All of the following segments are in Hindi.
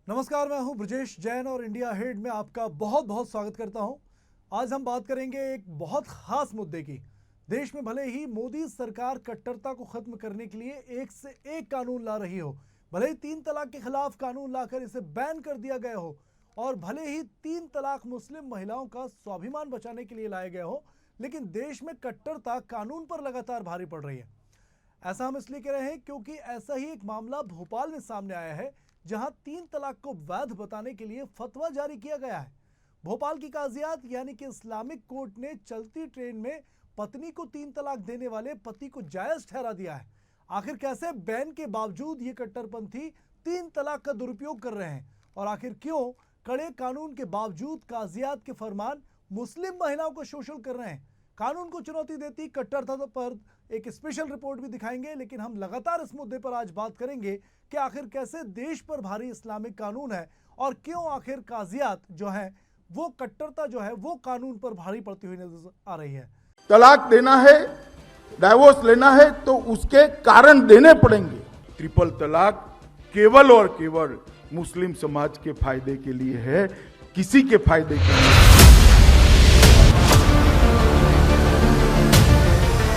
नमस्कार, मैं हूं ब्रजेश जैन और इंडिया हेड में आपका बहुत बहुत स्वागत करता हूं। आज हम बात करेंगे एक बहुत खास मुद्दे की। देश में भले ही मोदी सरकार कट्टरता को खत्म करने के लिए एक से एक कानून ला रही हो, भले ही 3 तलाक के खिलाफ कानून लाकर इसे बैन कर दिया गया हो और भले ही 3 तलाक मुस्लिम महिलाओं का स्वाभिमान बचाने के लिए लाया गया हो, लेकिन देश में कट्टरता कानून पर लगातार भारी पड़ रही है। ऐसा हम इसलिए कह रहे हैं क्योंकि ऐसा ही एक मामला भोपाल में सामने आया है, जहां 3 तलाक को वैध बताने के लिए फतवा जारी किया गया है। भोपाल की काजियात यानी कि इस्लामिक कोर्ट ने चलती ट्रेन में पत्नी को 3 तलाक देने वाले पति को जायज ठहरा दिया है। आखिर कैसे बैन के बावजूद ये कट्टरपंथी 3 तलाक का दुरुपयोग कर रहे हैं और आखिर क्यों कड़े कानून के बावजूद काजियात के फरमान मुस्लिम महिलाओं को शोषण कर रहे हैं। कानून को चुनौती देती कट्टरता पर एक स्पेशल रिपोर्ट भी दिखाएंगे, लेकिन हम लगातार इस मुद्दे पर आज बात करेंगे कि आखिर कैसे देश पर भारी इस्लामिक कानून है और क्यों आखिर काजियात जो है वो कट्टरता जो है वो कानून पर भारी पड़ती हुई नजर आ रही है। तलाक देना है, डाइवोर्स लेना है तो उसके कारण देने पड़ेंगे। ट्रिपल तलाक केवल और केवल मुस्लिम समाज के फायदे के लिए है, किसी के फायदे के लिए।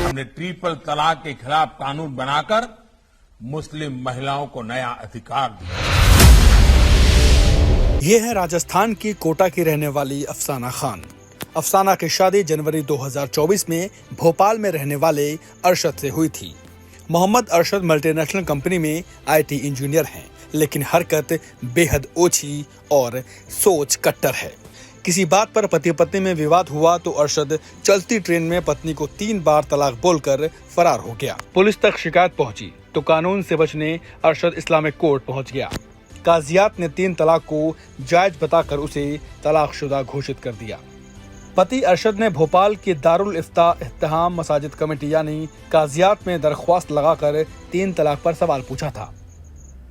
हमने ट्रिपल तलाक के खिलाफ कानून बनाकर मुस्लिम महिलाओं को नया अधिकार दिया। ये है राजस्थान की कोटा की रहने वाली अफसाना खान। अफसाना की शादी जनवरी 2024 में भोपाल में रहने वाले अरशद से हुई थी। मोहम्मद अरशद मल्टीनेशनल कंपनी में IT इंजीनियर हैं, लेकिन हरकत बेहद ओछी और सोच कट्टर है। किसी बात पर पति पत्नी में विवाद हुआ तो अरशद चलती ट्रेन में पत्नी को 3 बार तलाक बोलकर फरार हो गया। पुलिस तक शिकायत पहुंची तो कानून से बचने अरशद इस्लामिक कोर्ट पहुंच गया। काजियात ने 3 तलाक को जायज बताकर उसे तलाकशुदा घोषित कर दिया। पति अरशद ने भोपाल की दारुल इफ्तिहाम मसाजिद कमेटी यानी काजियात में दरख्वास्त लगाकर 3 तलाक पर सवाल पूछा था।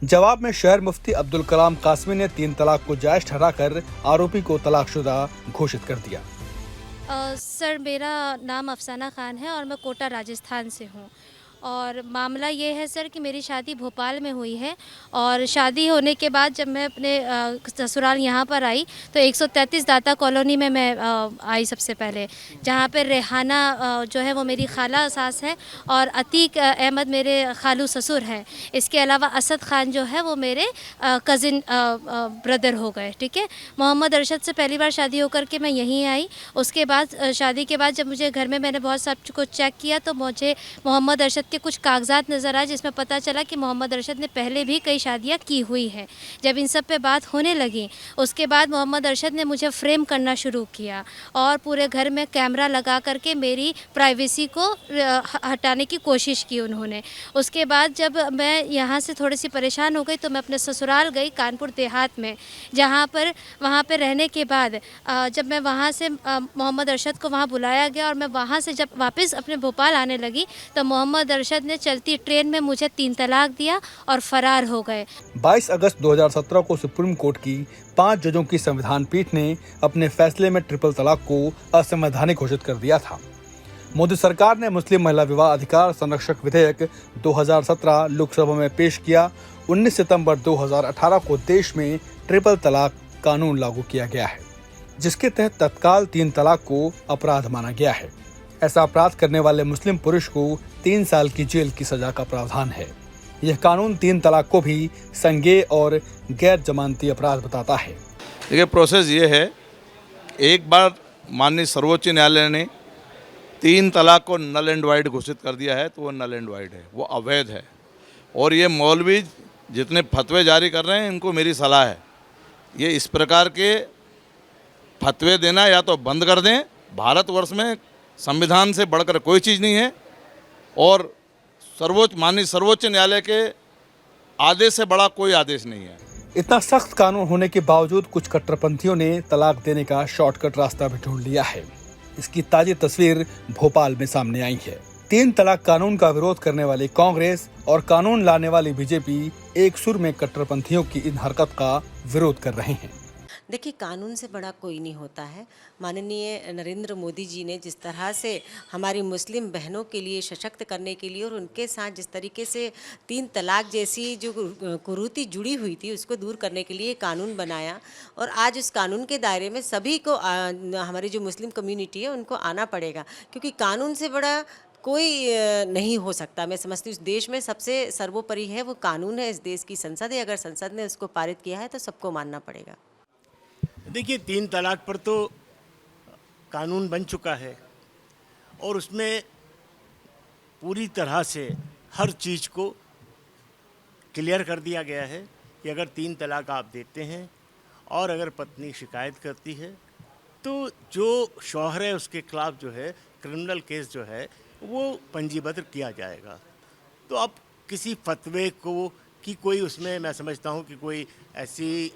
जवाब में शहर मुफ्ती अब्दुल कलाम कासमी ने 3 तलाक को जायज ठहराकर आरोपी को तलाकशुदा घोषित कर दिया। सर, मेरा नाम अफसाना खान है और मैं कोटा राजस्थान से हूँ। और मामला ये है सर कि मेरी शादी भोपाल में हुई है और शादी होने के बाद जब मैं अपने ससुराल यहाँ पर आई तो 133 दाता कॉलोनी में मैं आई सबसे पहले, जहाँ पर रेहाना जो है वो मेरी खाला सास है और अतीक अहमद मेरे खालू ससुर हैं। इसके अलावा असद खान जो है वो मेरे कज़िन ब्रदर हो गए। ठीक है, मोहम्मद अरशद से पहली बार शादी होकर के मैं यहीं आई। उसके बाद शादी के बाद जब मुझे घर में मैंने बहुत सब कुछ चेक किया तो मुझे मोहम्मद अरशद के कुछ कागजात नज़र आए, जिसमें पता चला कि मोहम्मद अरशद ने पहले भी कई शादियां की हुई हैं। जब इन सब पे बात होने लगी उसके बाद मोहम्मद अरशद ने मुझे फ्रेम करना शुरू किया और पूरे घर में कैमरा लगा करके मेरी प्राइवेसी को हटाने की कोशिश की उन्होंने। उसके बाद जब मैं यहाँ से थोड़ी सी परेशान हो गई तो मैं अपने ससुराल गई कानपुर देहात में, जहाँ पर वहाँ पर रहने के बाद जब मैं वहाँ से मोहम्मद अरशद को वहाँ बुलाया गया और मैं वहाँ से जब वापस अपने भोपाल आने लगी तो मोहम्मद अरशद ने चलती ट्रेन में मुझे 3 तलाक दिया और फरार हो गए। 22 अगस्त 2017 को सुप्रीम कोर्ट की 5 जजों की संविधान पीठ ने अपने फैसले में ट्रिपल तलाक को असंवैधानिक घोषित कर दिया था। मोदी सरकार ने मुस्लिम महिला विवाह अधिकार संरक्षक विधेयक 2017 लोकसभा में पेश किया। 19 सितंबर 2018 को देश में ट्रिपल तलाक कानून लागू किया गया है, जिसके तहत तत्काल 3 तलाक को अपराध माना गया है। ऐसा अपराध करने वाले मुस्लिम पुरुष को 3 साल की जेल की सजा का प्रावधान है। यह कानून 3 तलाक को भी संज्ञेय और गैर जमानती अपराध बताता है। देखिए, प्रोसेस ये है, एक बार माननीय सर्वोच्च न्यायालय ने 3 तलाक को नल एंड वाइड घोषित कर दिया है तो वो नल एंड वाइड है, वो अवैध है। और ये मौलवी जितने फतवे जारी कर रहे हैं इनको मेरी सलाह है, ये इस प्रकार के फतवे देना या तो बंद कर दें। भारतवर्ष में संविधान से बढ़कर कोई चीज़ नहीं है और माननीय सर्वोच्च न्यायालय के आदेश से बड़ा कोई आदेश नहीं है। इतना सख्त कानून होने के बावजूद कुछ कट्टरपंथियों ने तलाक देने का शॉर्टकट रास्ता भी ढूंढ लिया है। इसकी ताज़ी तस्वीर भोपाल में सामने आई है। 3 तलाक कानून का विरोध करने वाली कांग्रेस और कानून लाने वाली बीजेपी एक सुर में कट्टरपंथियों की इन हरकत का विरोध कर रहे हैं। देखिए, कानून से बड़ा कोई नहीं होता है। माननीय नरेंद्र मोदी जी ने जिस तरह से हमारी मुस्लिम बहनों के लिए सशक्त करने के लिए और उनके साथ जिस तरीके से 3 तलाक जैसी जो कुरीति जुड़ी हुई थी उसको दूर करने के लिए कानून बनाया, और आज उस कानून के दायरे में सभी को हमारी जो मुस्लिम कम्युनिटी है उनको आना पड़ेगा, क्योंकि कानून से बड़ा कोई नहीं हो सकता। मैं समझती हूँ इस देश में सबसे सर्वोपरि है वो कानून है, इस देश की संसद है। अगर संसद ने उसको पारित किया है तो सबको मानना पड़ेगा। देखिए, 3 तलाक पर तो कानून बन चुका है और उसमें पूरी तरह से हर चीज़ को क्लियर कर दिया गया है कि अगर 3 तलाक आप देते हैं और अगर पत्नी शिकायत करती है तो जो शौहर है उसके खिलाफ जो है क्रिमिनल केस जो है वो पंजीबद्ध किया जाएगा। तो अब किसी फतवे को की कोई उसमें मैं समझता हूँ कि कोई ऐसी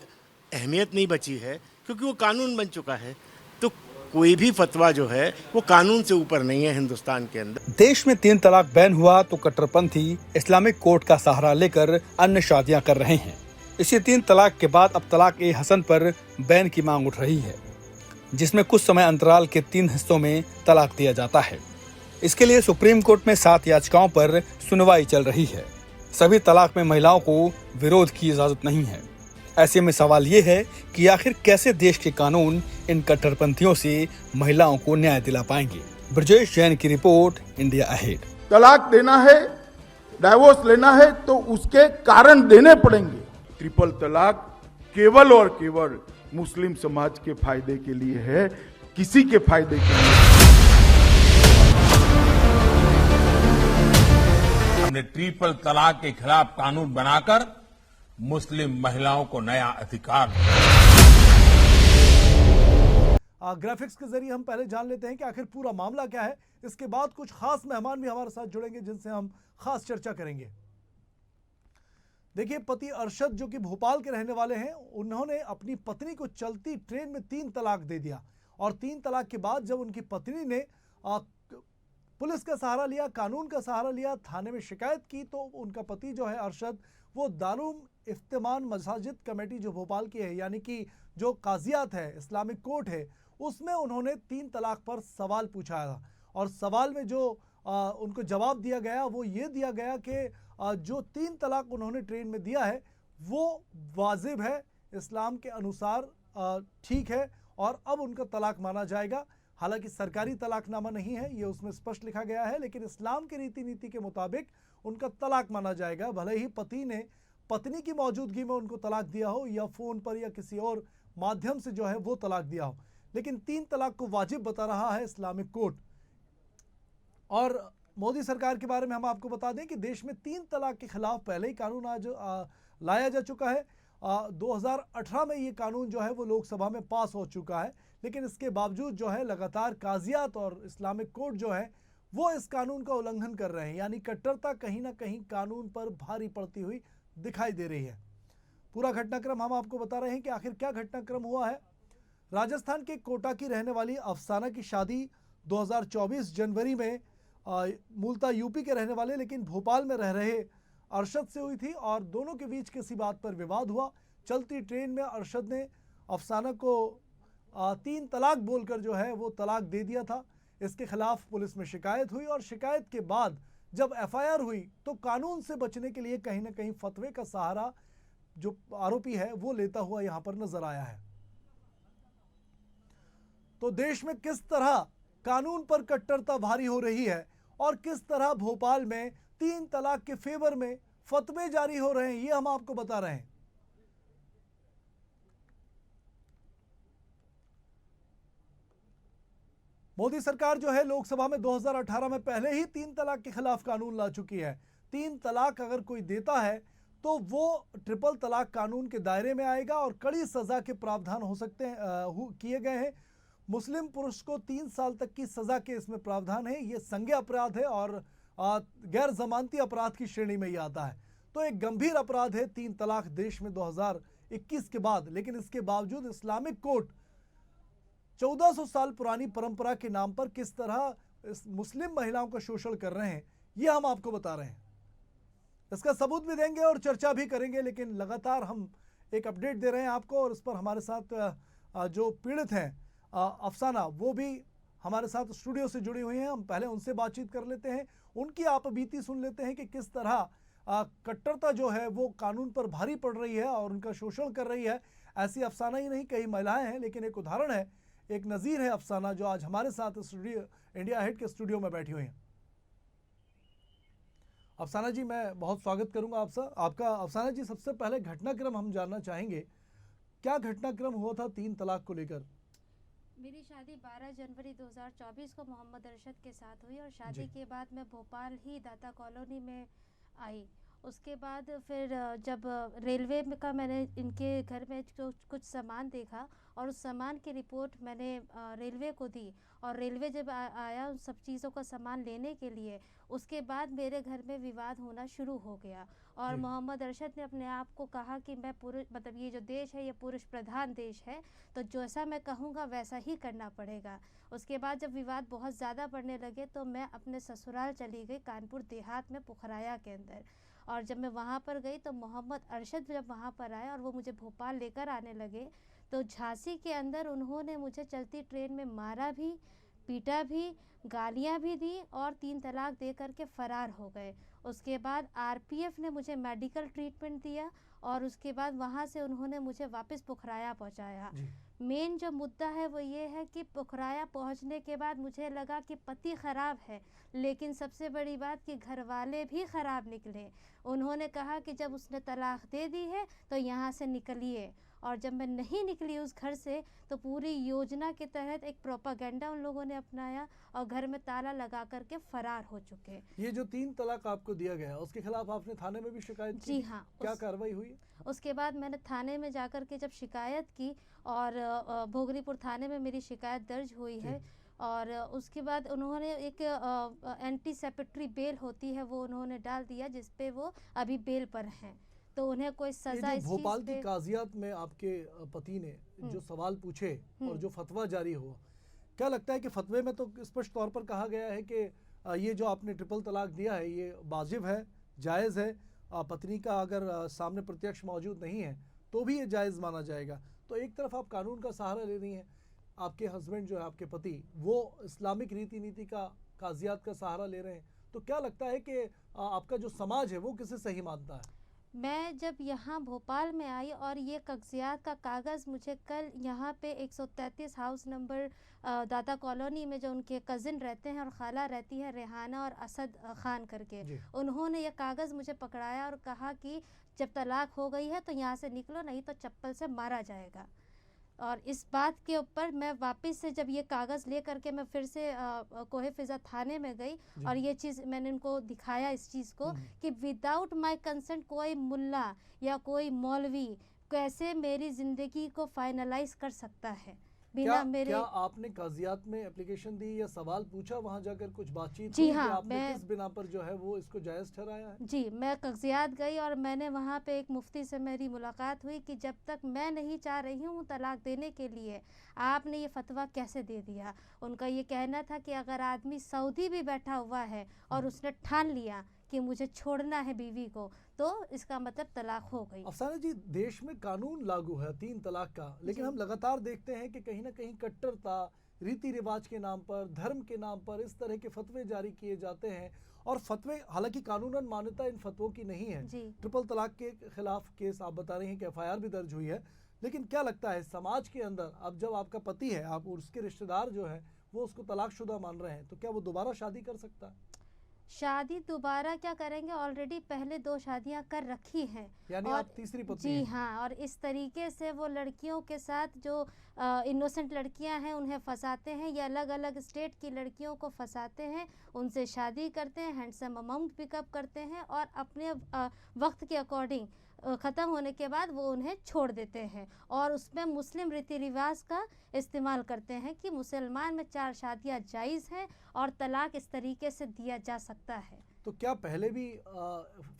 अहमियत नहीं बची है, क्योंकि वो कानून बन चुका है। तो कोई भी फतवा जो है वो कानून से ऊपर नहीं है हिंदुस्तान के अंदर। देश में 3 तलाक बैन हुआ तो कट्टरपंथी इस्लामिक कोर्ट का सहारा लेकर अन्य शादियां कर रहे हैं। इसी 3 तलाक के बाद अब तलाक-ए-हसन पर बैन की मांग उठ रही है, जिसमें कुछ समय अंतराल के 3 हिस्सों में तलाक दिया जाता है। इसके लिए सुप्रीम कोर्ट में 7 याचिकाओं पर सुनवाई चल रही है। सभी तलाक में महिलाओं को विरोध की इजाजत नहीं है। ऐसे में सवाल ये है कि आखिर कैसे देश के कानून इन कट्टरपंथियों से महिलाओं को न्याय दिला पाएंगे। ब्रजेश जैन की रिपोर्ट, इंडिया अहेड। तलाक देना है, डाइवोर्स लेना है तो उसके कारण देने पड़ेंगे। ट्रिपल तलाक केवल और केवल मुस्लिम समाज के फायदे के लिए है, किसी के फायदे के लिए। हमने ट्रिपल तलाक के खिलाफ कानून बनाकर मुस्लिम महिलाओं को नया अधिकार दिया। ग्राफिक्स के जरिए हम पहले जान लेते हैं कि आखिर पूरा मामला क्या है। इसके बाद कुछ खास मेहमान भी हमारे साथ जुड़ेंगे जिनसे हम खास चर्चा करेंगे। देखिए, पति अरशद जो कि भोपाल के रहने वाले हैं, उन्होंने अपनी पत्नी को चलती ट्रेन में 3 तलाक दे दिया, और 3 तलाक के बाद जब उनकी पत्नी ने पुलिस का सहारा लिया, कानून का सहारा लिया, थाने में शिकायत की, तो उनका पति जो है अरशद, वो दारुल इफ्तिमान मसाजिद कमेटी जो भोपाल की है, यानी कि जो काजियात है, इस्लामिक कोर्ट है, उसमें उन्होंने 3 तलाक पर सवाल पूछा था। और सवाल में जो उनको जवाब दिया गया वो ये दिया गया कि जो 3 तलाक उन्होंने ट्रेन में दिया है वो वाजिब है, इस्लाम के अनुसार ठीक है, और अब उनका तलाक माना जाएगा। हालांकि सरकारी तलाकनामा नहीं है, ये उसमें स्पष्ट लिखा गया है, लेकिन इस्लाम की रीति नीति के मुताबिक उनका तलाक माना जाएगा, भले ही पति ने पत्नी की मौजूदगी में उनको तलाक दिया हो या फ़ोन पर या किसी और माध्यम से जो है वो तलाक दिया हो। लेकिन 3 तलाक को वाजिब बता रहा है इस्लामिक कोर्ट। और मोदी सरकार के बारे में हम आपको बता दें कि देश में 3 तलाक के खिलाफ पहले ही कानून आज लाया जा चुका है। 2018 में ये कानून जो है वो लोकसभा में पास हो चुका है, लेकिन इसके बावजूद जो है लगातार काजियात और इस्लामिक कोर्ट जो है वो इस कानून का उल्लंघन कर रहे हैं, यानी कट्टरता कहीं ना कहीं कानून पर भारी पड़ती हुई दिखाई दे रही है। पूरा घटनाक्रम हम आपको बता रहे हैं कि आखिर क्या घटनाक्रम हुआ है। राजस्थान के कोटा की रहने वाली अफसाना की शादी 2024 जनवरी में मूलतः यूपी के रहने वाले लेकिन भोपाल में रह रहे अरशद से हुई थी, और दोनों के बीच किसी बात पर विवाद हुआ। चलती ट्रेन में अरशद ने अफसाना को 3 तलाक बोलकर जो है वो तलाक दे दिया था। इसके खिलाफ पुलिस में शिकायत हुई, और शिकायत के बाद जब एफआईआर हुई तो कानून से बचने के लिए कहीं ना कहीं फतवे का सहारा जो आरोपी है वो लेता हुआ यहां पर नजर आया है। तो देश में किस तरह कानून पर कट्टरता भारी हो रही है और किस तरह भोपाल में 3 तलाक के फेवर में फतवे जारी हो रहे हैं, ये हम आपको बता रहे हैं। मोदी सरकार जो है लोकसभा में 2018 में पहले ही 3 तलाक के खिलाफ कानून ला चुकी है। 3 तलाक अगर कोई देता है तो वो ट्रिपल तलाक कानून के दायरे में आएगा और कड़ी सजा के प्रावधान हो सकते हैं किए गए हैं। मुस्लिम पुरुष को 3 साल तक की सजा के इसमें प्रावधान है। ये संज्ञेय अपराध है और गैर जमानती अपराध की श्रेणी में ही आता है। तो एक गंभीर अपराध है 3 तलाक देश में 2021 के बाद, लेकिन इसके बावजूद इस्लामिक कोर्ट 1400 साल पुरानी परंपरा के नाम पर किस तरह इस मुस्लिम महिलाओं का शोषण कर रहे हैं ये हम आपको बता रहे हैं। इसका सबूत भी देंगे और चर्चा भी करेंगे, लेकिन लगातार हम एक अपडेट दे रहे हैं आपको, और इस पर हमारे साथ जो पीड़ित हैं अफसाना, वो भी हमारे साथ स्टूडियो से जुड़ी हुई हैं। हम पहले उनसे बातचीत कर लेते हैं, उनकी आप बीती सुन लेते हैं कि किस तरह कट्टरता जो है वो कानून पर भारी पड़ रही है और उनका शोषण कर रही है। ऐसी अफसाना ही नहीं, कई महिलाएं हैं, लेकिन एक उदाहरण है, एक नज़ीर है अफसाना, जो आज हमारे साथ स्टूडियो इंडिया हेड के स्टूडियो में बैठी हुई हैं। अफसाना जी, मैं बहुत स्वागत करूंगा आपका। अफसाना जी, सबसे पहले घटनाक्रम हम जानना चाहेंगे, क्या घटनाक्रम हुआ था 3 तलाक को लेकर? मेरी शादी 12 जनवरी 2024 को मोहम्मद अरशद के साथ हुई और शादी के बाद मैं भोपाल ही दाता कॉलोनी में आई। उसके बाद फिर जब रेलवे में का मैंने इनके घर में जो कुछ सामान देखा और उस सामान की रिपोर्ट मैंने रेलवे को दी और रेलवे जब आया उन सब चीज़ों का सामान लेने के लिए, उसके बाद मेरे घर में विवाद होना शुरू हो गया और मोहम्मद अरशद ने अपने आप को कहा कि मैं पुरुष, मतलब ये जो देश है ये पुरुष प्रधान देश है, तो जैसा मैं कहूँगा वैसा ही करना पड़ेगा। उसके बाद जब विवाद बहुत ज़्यादा बढ़ने लगे तो मैं अपने ससुराल चली गई, कानपुर देहात में पुखराया के अंदर। और जब मैं वहाँ पर गई तो मोहम्मद अरशद जब वहाँ पर आए और वो मुझे भोपाल लेकर आने लगे, तो झांसी के अंदर उन्होंने मुझे चलती ट्रेन में मारा भी, पीटा भी, गालियाँ भी दी और 3 तलाक दे करके फ़रार हो गए। उसके बाद आरपीएफ ने मुझे मेडिकल ट्रीटमेंट दिया और उसके बाद वहाँ से उन्होंने मुझे वापस पुखराया पहुँचाया। मेन जो मुद्दा है वो ये है कि पुखराया पहुंचने के बाद मुझे लगा कि पति ख़राब है, लेकिन सबसे बड़ी बात कि घर वाले भी ख़राब निकले। उन्होंने कहा कि जब उसने तलाक दे दी है तो यहाँ से निकलिए, और जब मैं नहीं निकली उस घर से तो पूरी योजना के तहत एक प्रोपागेंडा उन लोगों ने अपनाया और घर में ताला लगा करके फ़रार हो चुके। ये जो 3 तलाक आपको दिया गया, उसके खिलाफ आपने थाने में भी शिकायत की? जी हाँ। क्या कार्रवाई हुई? उसके बाद मैंने थाने में जाकर के जब शिकायत की और भोगरीपुर थाने में मेरी शिकायत दर्ज हुई है और उसके बाद उन्होंने एक एंटी सेपेटरी बेल होती है वो उन्होंने डाल दिया, जिसपे वो अभी बेल पर हैं, तो उन्हें कोई सजा इस भोपाल चीज़ की पे। काजियात में आपके पति ने जो सवाल पूछे और जो फतवा जारी हुआ, क्या लगता है कि फतवे में तो स्पष्ट तौर पर कहा गया है कि ये जो आपने ट्रिपल तलाक दिया है ये वाजिब है, जायज़ है, पत्नी का अगर सामने प्रत्यक्ष मौजूद नहीं है तो भी ये जायज़ माना जाएगा। तो एक तरफ आप कानून का सहारा ले रही हैं, आपके हस्बैंड जो है, आपके पति, वो इस्लामिक रीति नीति का, काजियात का सहारा ले रहे हैं, तो क्या लगता है कि आपका जो समाज है वो किसे सही मानता है? मैं जब यहाँ भोपाल में आई और ये कागजियात का कागज़ मुझे कल यहाँ पे 133 हाउस नंबर दादा कॉलोनी में जो उनके कज़िन रहते हैं और खाला रहती है रेहाना और असद खान करके, उन्होंने ये कागज़ मुझे पकड़ाया और कहा कि जब तलाक हो गई है तो यहाँ से निकलो, नहीं तो चप्पल से मारा जाएगा। और इस बात के ऊपर मैं वापस से जब ये कागज़ ले करके मैं फिर से कोहे फिज़ा थाने में गई और ये चीज़ मैंने उनको दिखाया इस चीज़ को कि विदाउट माय कंसेंट कोई मुल्ला या कोई मौलवी कैसे मेरी ज़िंदगी को फाइनलाइज कर सकता है बिना मेरे। क्या आपने काजियात में एप्लीकेशन दी या सवाल पूछा वहां जाकर, कुछ बातचीत जी हुई हाँ, कि आपने मैं किस बिना पर जो है वो इसको जायज़ ठहराया है? जी, मैं कागजियात गई और मैंने वहाँ पे एक मुफ्ती से मेरी मुलाकात हुई कि जब तक मैं नहीं चाह रही हूँ तलाक देने के लिए, आपने ये फतवा कैसे दे दिया। उनका ये कहना था कि अगर आदमी सऊदी भी बैठा हुआ है और उसने ठान लिया कि मुझे छोड़ना है बीवी को, तो इसका मतलब तलाक हो गई। अफसाना जी, देश में कानून लागू है 3 तलाक का, लेकिन हम लगातार देखते हैं कि कहीं ना कहीं कट्टरता, रीति रिवाज के नाम पर, धर्म के नाम पर इस तरह के फतवे जारी किए जाते हैं और फतवे, हालांकि कानूनन मान्यता इन फतवों की नहीं है। ट्रिपल तलाक के खिलाफ केस आप बता रहे हैं कि FIR भी दर्ज हुई है, लेकिन क्या लगता है समाज के अंदर, अब जब आपका पति है, आप उसके रिश्तेदार जो है वो उसको तलाकशुदा मान रहे हैं, तो क्या वो दोबारा शादी कर सकता है? शादी दोबारा क्या करेंगे, ऑलरेडी पहले 2 शादियां कर रखी हैं, यानी और आप तीसरी पत्नी जी हैं। हाँ, और इस तरीके से वो लड़कियों के साथ जो इनोसेंट लड़कियां हैं उन्हें फंसाते हैं या अलग अलग स्टेट की लड़कियों को फंसाते हैं, उनसे शादी करते हैं, हैंडसम अमाउंट पिकअप करते हैं और अपने वक्त के अकॉर्डिंग ख़त्म होने के बाद वो उन्हें छोड़ देते हैं और उसमें मुस्लिम रीति रिवाज का इस्तेमाल करते हैं कि मुसलमान में 4 शादियाँ जायज़ हैं और तलाक इस तरीके से दिया जा सकता है। तो क्या पहले भी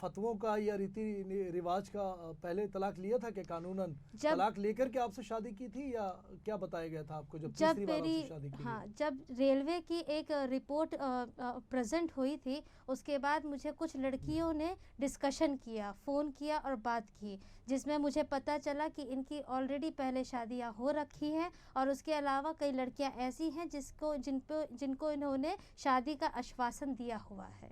फतवों का या रीति रिवाज का पहले तलाक लिया था क्या कानूनन? तलाक लेकर के आपसे शादी की थी या क्या बताया गया था आपको जब तीसरी बार आपसे शादी की? हाँ, जब रेलवे की एक रिपोर्ट प्रेजेंट हुई थी, उसके बाद मुझे कुछ लड़कियों ने डिस्कशन किया, फ़ोन किया और बात की, जिसमें मुझे पता चला कि इनकी ऑलरेडी पहले शादियाँ हो रखी हैं और उसके अलावा कई लड़कियाँ ऐसी हैं जिनको इन्होंने शादी का आश्वासन दिया हुआ है।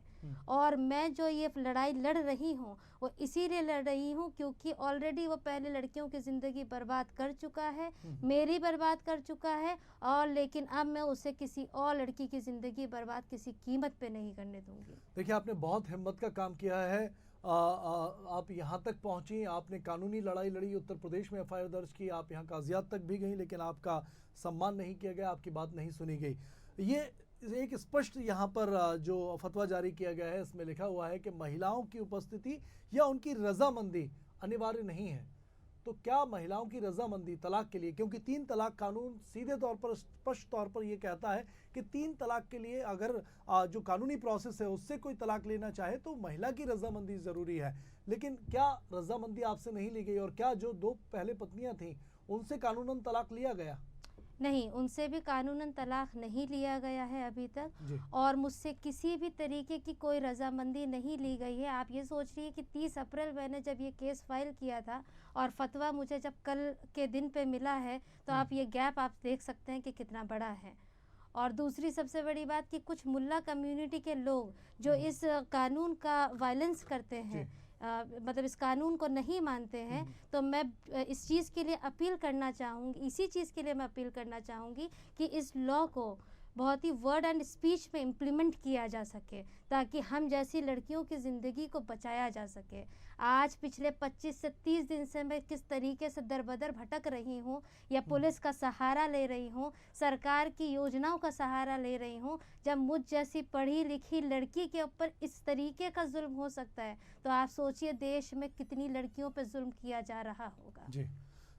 और मैं जो ये लड़ाई लड़ रही हूँ वो इसीलिए लड़ रही हूँ क्योंकि ऑलरेडी वो पहले लड़कियों की ज़िंदगी बर्बाद कर चुका है, मेरी बर्बाद कर चुका है, और लेकिन अब मैं उसे किसी और लड़की की ज़िंदगी बर्बाद किसी कीमत पे नहीं करने दूंगी। देखिए, आपने बहुत हिम्मत का काम किया है। आप यहाँ तक पहुँची, आपने कानूनी लड़ाई लड़ी, उत्तर प्रदेश में एफआईआर दर्ज की, आप यहाँ काजियात तक भी गई, लेकिन आपका सम्मान नहीं किया गया, आपकी बात नहीं सुनी गई। ये एक स्पष्ट यहाँ पर जो फतवा जारी किया गया है, इसमें लिखा हुआ है कि महिलाओं की उपस्थिति या उनकी रजामंदी अनिवार्य नहीं है। तो क्या महिलाओं की रजामंदी तलाक के लिए, क्योंकि 3 तलाक कानून सीधे तौर पर स्पष्ट तौर पर यह कहता है कि 3 तलाक के लिए अगर जो कानूनी प्रोसेस है उससे कोई तलाक लेना चाहे तो महिला की रजामंदी ज़रूरी है, लेकिन क्या रजामंदी आपसे नहीं ली गई? और क्या जो 2 पहले पत्नियां थीं उनसे कानूनन तलाक लिया गया? नहीं, उनसे भी कानूनन तलाक नहीं लिया गया है अभी तक, और मुझसे किसी भी तरीके की कोई रजामंदी नहीं ली गई है। आप ये सोच रही है कि 30 अप्रैल मैंने जब ये केस फाइल किया था और फतवा मुझे जब कल के दिन पे मिला है, तो आप ये गैप आप देख सकते हैं कि कितना बड़ा है। और दूसरी सबसे बड़ी बात कि कुछ मुल्ला कम्युनिटी के लोग जो इस कानून का वायलेंस करते हैं, मतलब इस कानून को नहीं मानते हैं, तो मैं इस चीज़ के लिए अपील करना चाहूँगी, इसी चीज़ के लिए मैं अपील करना चाहूँगी कि इस लॉ को बहुत ही वर्ड एंड स्पीच में इम्प्लीमेंट किया जा सके, ताकि हम जैसी लड़कियों की ज़िंदगी को बचाया जा सके। आज पिछले 25 से 30 दिन से मैं किस तरीके से दर-बदर भटक रही हूँ, या पुलिस का सहारा ले रही हूँ, सरकार की योजनाओं का सहारा ले रही हूँ। जब मुझ जैसी पढ़ी लिखी लड़की के ऊपर इस तरीके का जुल्म हो सकता है, तो आप सोचिए देश में कितनी लड़कियों पर जुल्म किया जा रहा होगा। जी,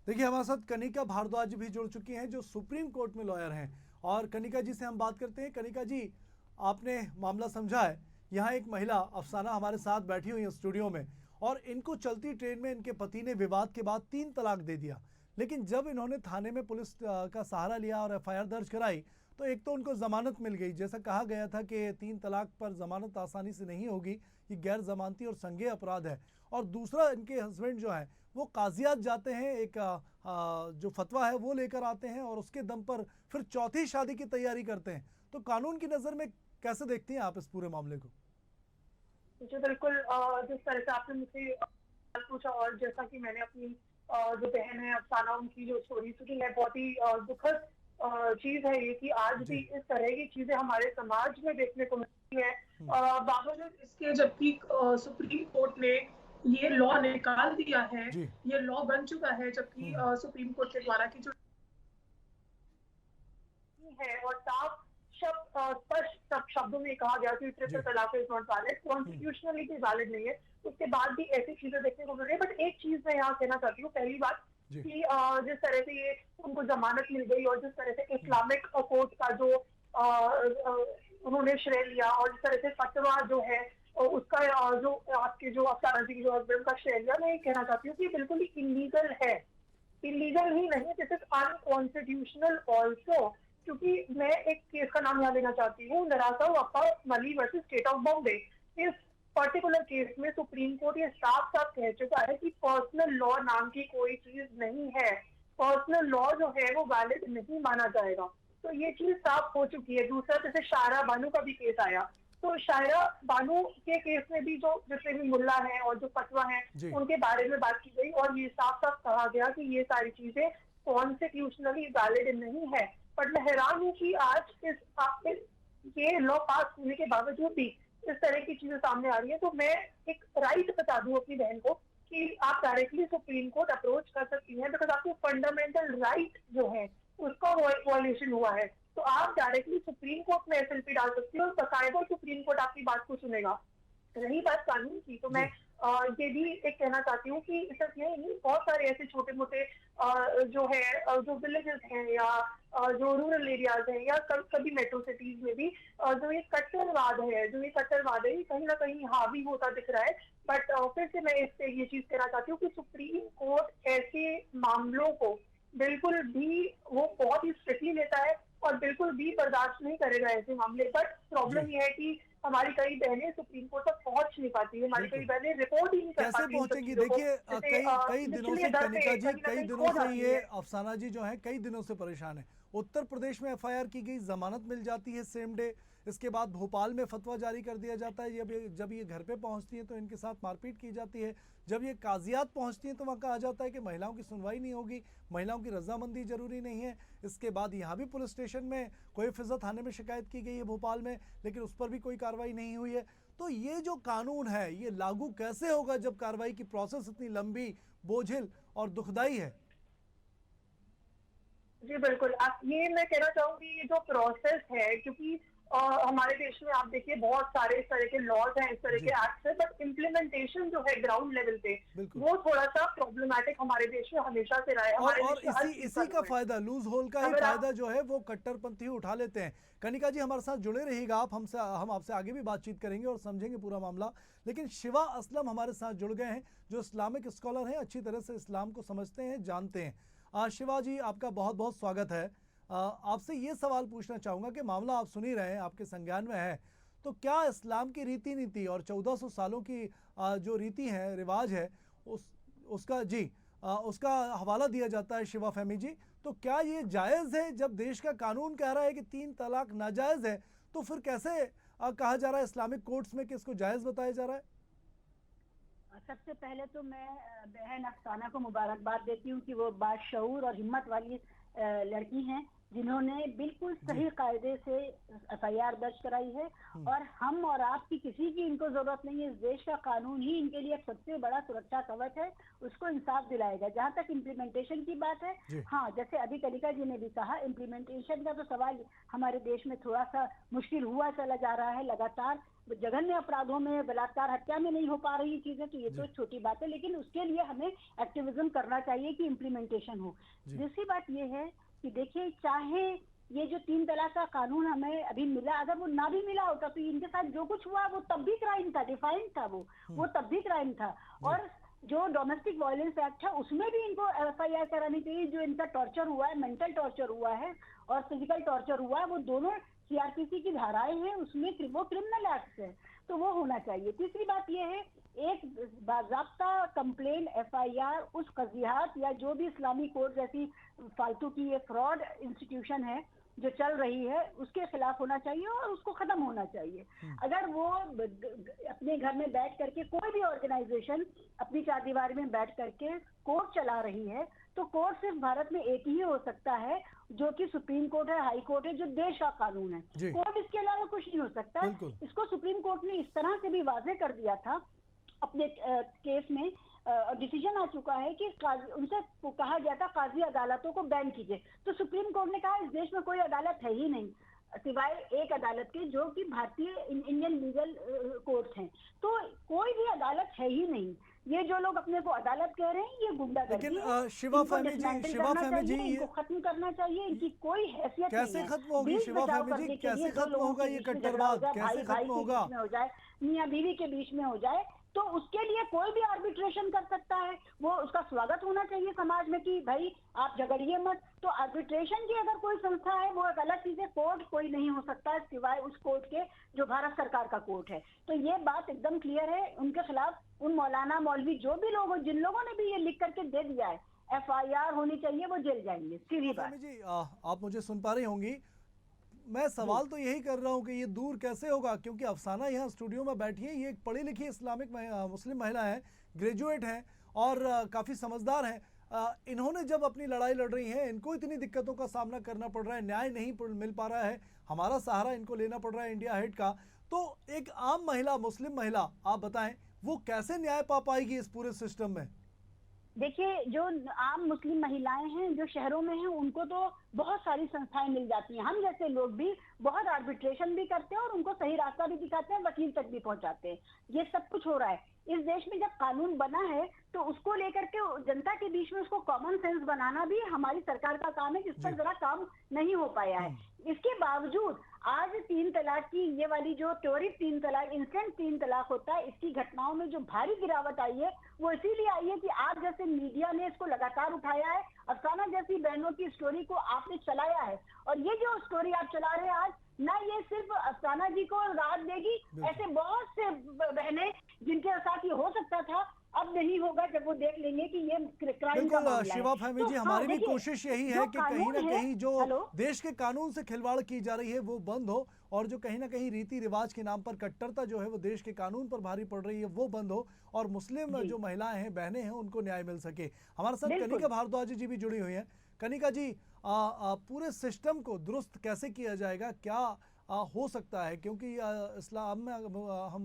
देखिए, हमारे साथ कनिका भारद्वाज भी जुड़ चुकी हैं जो सुप्रीम कोर्ट में लॉयर हैं, और कनिका जी से हम बात करते हैं। कनिका जी, आपने मामला समझा है। यहाँ एक महिला अफसाना हमारे साथ बैठी हुई है स्टूडियो में, और इनको चलती ट्रेन में इनके पति ने विवाद के बाद 3 तलाक दे दिया, लेकिन जब इन्होंने थाने में पुलिस का सहारा लिया और एफआईआर दर्ज कराई तो एक तो उनको ज़मानत मिल गई। जैसा कहा गया था कि 3 तलाक पर ज़मानत आसानी से नहीं होगी, ये गैर ज़मानती और संज्ञेय अपराध है। और दूसरा, इनके हस्बैंड जो है वो काजियात जाते हैं, एक जो फतवा है वो लेकर आते हैं, और उसके दम पर फिर चौथी शादी की तैयारी करते हैं। तो कानून की नज़र में कैसे देखती हैं आप इस पूरे मामले को? जी बिल्कुल, जिस तरह से आपने मुझसे पूछा, और जैसा कि मैंने अपनी जो बहन है अफसाना, उनकी जो स्टोरी सुनी है, बहुत ही दुखद चीज है ये कि आज भी इस तरह की चीजें हमारे समाज में देखने को मिलती है। बावजूद इसके जबकि सुप्रीम कोर्ट ने ये लॉ निकाल दिया है, ये लॉ बन चुका है, जबकि सुप्रीम कोर्ट के द्वारा की जो है और साफ स्पष्ट शब्दों में कहा गया कि ट्रिपल तलाक इज नॉट वैलिड, कॉन्स्टिट्यूशनली भी वैलिड नहीं है। उसके बाद भी ऐसी चीजें देखने को मिल रही है। बट एक चीज मैं यहाँ कहना चाहती हूँ, पहली बात कि जिस तरह से ये उनको जमानत मिल गई और जिस तरह से इस्लामिक कोर्ट का जो उन्होंने श्रेय लिया, और जिस तरह से फतवा जो है उसका जो आपके जो अफसाना जी की जो हस्बैंड का श्रेय लिया, मैं ये कहना चाहती हूँ कि बिल्कुल ही इलीगल है। इलीगल ही नहीं, दिस इज अनकॉन्स्टिट्यूशनल ऑल्सो। क्योंकि मैं एक केस का नाम यहाँ लेना चाहती हूँ, नरासाउ अप्पा मली वर्सेस स्टेट ऑफ बॉम्बे। इस पर्टिकुलर केस में सुप्रीम कोर्ट ये साफ साफ कह चुका है कि पर्सनल लॉ नाम की कोई चीज नहीं है, पर्सनल लॉ जो है वो वैलिड नहीं माना जाएगा। तो ये चीज साफ हो चुकी है। दूसरा, जैसे शायरा बानू का भी केस आया, तो शायरा बानू के केस में भी जो जितने भी मुल्ला हैं और जो फतवा हैं उनके बारे में बात की गई, और ये साफ साफ कहा गया कि ये सारी चीजें कॉन्स्टिट्यूशनली वैलिड नहीं है। पर मैं हैरान हूँ कि आज ये लॉ पास होने के बावजूद भी इस तरह की चीजें सामने आ रही है। तो मैं एक राइट बता दूं अपनी बहन को कि आप डायरेक्टली सुप्रीम कोर्ट अप्रोच कर सकती हैं, बिकॉज आपको फंडामेंटल राइट जो है उसका वायलेशन हुआ है। तो आप डायरेक्टली सुप्रीम कोर्ट में एसएलपी डाल सकती हो और बकायदा सुप्रीम कोर्ट आपकी बात को सुनेगा। रही बात कानून की, तो मैं ये भी एक कहना चाहती हूँ कि सिर्फ यही नहीं, बहुत सारे ऐसे छोटे मोटे जो है जो विलेजेस हैं या जो रूरल एरियाज हैं या कभी मेट्रो सिटीज में भी जो ये कट्टरवाद है ये कहीं ना कहीं हावी होता दिख रहा है। बट फिर से मैं इससे ये चीज कहना चाहती हूँ कि सुप्रीम कोर्ट ऐसे मामलों को बिल्कुल भी वो बहुत ही स्ट्रिक्टली लेता है और बिल्कुल भी बर्दाश्त नहीं करेगा ऐसे मामले। बट प्रॉब्लम ये है कि हमारी कई बहनें सुप्रीम कोर्ट तक पहुंच नहीं पाती है, हमारी कई बहनें रिपोर्ट ही नहीं कर कैसे पाती। पहुंचेंगी? देखिए कई दिनों से कनिका जी, कई दिनों से ये अफसाना जी जो है कई दिनों से परेशान है। उत्तर प्रदेश में एफआईआर की गई, जमानत मिल जाती है सेम डे, इसके बाद भोपाल में फतवा जारी कर दिया जाता है। जब ये घर पे पहुंचती है तो इनके साथ मारपीट की जाती है। जब ये काजियात पहुंचती हैं तो वहाँ कहा जाता है कि महिलाओं की सुनवाई नहीं होगी, महिलाओं की रजामंदी जरूरी नहीं है। इसके बाद यहाँ भी पुलिस स्टेशन में कोई फिजा थाने में शिकायत की गई है भोपाल में, लेकिन उस पर भी कोई कार्रवाई नहीं हुई है। तो ये जो कानून है ये लागू कैसे होगा जब कार्रवाई की प्रोसेस इतनी लंबी, बोझिल और दुखदाई है? जी बिल्कुल, आप ये मैं कहना चाहूंगी ये जो प्रोसेस है, क्योंकि हमारे देश में आप देखिए बहुत सारे इस तरह के लॉज हैं, इस तरह के एक्ट्स हैं, बट इम्प्लीमेंटेशन जो है ग्राउंड लेवल पे वो थोड़ा सा प्रॉब्लमैटिक हमारे देश में हमेशा से रहा है। और इसी का फायदा, लूज होल का ही फायदा जो है वो कट्टरपंथी उठा लेते हैं। कनिका जी हमारे साथ जुड़े रहिएगा आप, हम आपसे आगे भी बातचीत करेंगे और समझेंगे पूरा मामला। लेकिन शिवा असलम हमारे साथ जुड़ गए हैं जो इस्लामिक स्कॉलर हैं, अच्छी तरह से इस्लाम को समझते हैं, जानते हैं। शिवा जी आपका बहुत बहुत स्वागत है। आपसे ये सवाल पूछना चाहूँगा कि मामला आप सुन ही रहे हैं, आपके संज्ञान में है, तो क्या इस्लाम की रीति नीति और 1400 सालों की जो रीति है, रिवाज है, उसका हवाला दिया जाता है शिवा फहमी जी, तो क्या ये जायज़ है? जब देश का कानून कह रहा है कि 3 तलाक नाजायज़ है, तो फिर कैसे कहा जा रहा है इस्लामिक कोर्ट्स में कि इसको जायज़ बताया जा रहा है? सबसे पहले तो मैं बहन अफसाना को मुबारकबाद देती हूँ कि वो बाशऊर और हिम्मत वाली लड़की हैं जिन्होंने बिल्कुल सही कायदे से एफआईआर दर्ज कराई है। और हम और आपकी किसी की इनको जरूरत नहीं है, इस देश का कानून ही इनके लिए सबसे बड़ा सुरक्षा कवच है, उसको इंसाफ दिलाएगा। जहाँ तक इम्प्लीमेंटेशन की बात है, हाँ जैसे अभी कनिका जी ने भी कहा, इम्प्लीमेंटेशन का तो सवाल हमारे देश में थोड़ा सा मुश्किल हुआ चला जा रहा है। लगातार जघन्य अपराधों में, बलात्कार, हत्या में नहीं हो पा रही चीजें, तो ये तो छोटी बात है, लेकिन उसके लिए हमें एक्टिविज्म करना चाहिए कि इम्प्लीमेंटेशन हो। दूसरी बात ये है कि देखिए, चाहे ये जो 3 तलाक का कानून हमें अभी मिला, अगर वो ना भी मिला होता तो इनके साथ जो कुछ हुआ वो तब भी क्राइम था, डिफाइंड था, वो तब भी क्राइम था। और जो डोमेस्टिक वायलेंस एक्ट है उसमें भी इनको एफआईआर करानी चाहिए। जो इनका टॉर्चर हुआ है, मेंटल टॉर्चर हुआ है और फिजिकल टॉर्चर हुआ है, वो दोनों सीआरपीसी की धाराएं हैं, उसमें वो क्रिमिनल एक्ट है, तो वो होना चाहिए। तीसरी बात ये है, एक बाज़ाब्ता कंप्लेन एफआईआर उस कज़ियात या जो भी इस्लामी कोर्ट जैसी फालतू की ये फ्रॉड इंस्टीट्यूशन है जो चल रही है, उसके खिलाफ होना चाहिए और उसको खत्म होना चाहिए। अगर वो अपने घर में बैठ करके, कोई भी ऑर्गेनाइजेशन अपनी चारदीवारी में बैठ करके कोर्ट चला रही है, तो कोर्ट सिर्फ भारत में एक ही हो सकता है, जो कि सुप्रीम कोर्ट है, हाई कोर्ट है, जो देश का कानून है। कोर्ट इसके अलावा कुछ नहीं हो सकता। इसको सुप्रीम कोर्ट ने इस तरह से भी वाजे कर दिया था अपने केस में, डिसीजन आ चुका है कि उनसे कहा गया था काजी अदालतों को बैन कीजिए, तो सुप्रीम कोर्ट ने कहा इस देश में कोई अदालत है ही नहीं सिवाय एक अदालत के, जो कि भारतीय इंडियन लीगल कोर्ट्स हैं। तो कोई भी अदालत है ही नहीं। ये जो लोग अपने को अदालत कह रहे हैं, ये गुंडागर्दी है। लेकिन शिवा फहमी जी इनको खत्म करना चाहिए, इनकी कोई हैसियत कैसे खत्म होगी शिवा फहमी जी? कैसे खत्म होगा ये कट्टरवाद? कैसे खत्म होगा? हो जाए, मियां बीवी के बीच में हो जाए, तो उसके लिए कोई भी आर्बिट्रेशन कर सकता है। वो उसका स्वागत होना चाहिए समाज में कि भाई आप झगड़िए मत। तो आर्बिट्रेशन की अगर कोई संस्था है वो एक अलग चीज है, कोर्ट कोई नहीं हो सकता सिवाय उस कोर्ट के जो भारत सरकार का कोर्ट है। तो ये बात एकदम क्लियर है। उनके खिलाफ उन मौलाना मौलवी जो भी लोग, जिन लोगों ने भी ये लिख करके दे दिया है, एफआईआर होनी चाहिए, वो जेल जाएंगे, सीधी बात। जी आप मुझे सुन पा रही होंगी, मैं सवाल तो यही कर रहा हूँ कि ये दूर कैसे होगा, क्योंकि अफसाना यहाँ स्टूडियो में बैठी है, ये एक पढ़ी लिखी इस्लामिक मुस्लिम महिला है, ग्रेजुएट हैं और काफ़ी समझदार हैं। इन्होंने जब अपनी लड़ाई लड़ रही हैं, इनको इतनी दिक्कतों का सामना करना पड़ रहा है, न्याय नहीं मिल पा रहा है, हमारा सहारा इनको लेना पड़ रहा है इंडिया हेड का, तो एक आम महिला, मुस्लिम महिला, आप बताएं वो कैसे न्याय पा पाएगी इस पूरे सिस्टम में? देखिए, जो आम मुस्लिम महिलाएं हैं जो शहरों में हैं, उनको तो बहुत सारी संस्थाएं मिल जाती हैं। हम जैसे लोग भी बहुत आर्बिट्रेशन भी करते हैं और उनको सही रास्ता भी दिखाते हैं, वकील तक भी पहुंचाते हैं। ये सब कुछ हो रहा है। इस देश में जब कानून बना है तो उसको लेकर के जनता के बीच में उसको कॉमन सेंस बनाना भी हमारी सरकार का काम है, जिस पर जरा काम नहीं हो पाया है। इसके बावजूद आज 3 तलाक की ये वाली जो त्वरित 3 तलाक, इंस्टेंट 3 तलाक होता है, इसकी घटनाओं में जो भारी गिरावट आई है वो इसीलिए आई है कि आप जैसे मीडिया ने इसको लगातार उठाया है। अफसाना जैसी बहनों की स्टोरी को आपने चलाया है, और ये जो स्टोरी आप चला रहे हैं आज, ना ये सिर्फ अफसाना जी को राहत देगी, ऐसे बहुत से बहनें जिनके साथ ये हो सकता था अब नहीं होगा, जब वो देख लेंगे कि ये क्राइम का मामला है। शिवा फहमी जी, हमारी भी कोशिश यही है कि कहीं ना कहीं जो देश के कानून से खिलवाड़ की जा रही है वो बंद हो, और जो कहीं ना कहीं रीति रिवाज के नाम पर कट्टरता जो है वो देश के कानून पर भारी पड़ रही है वो बंद हो, और मुस्लिम जो महिलाएं हैं, बहनें हैं, उनको न्याय मिल सके। हमारे साथ कनिका भारद्वाज जी भी जुड़ी हुई हैं। कनिका जी, पूरे सिस्टम को दुरुस्त कैसे किया जाएगा, क्या हो सकता है? क्योंकि इस्लाम में हम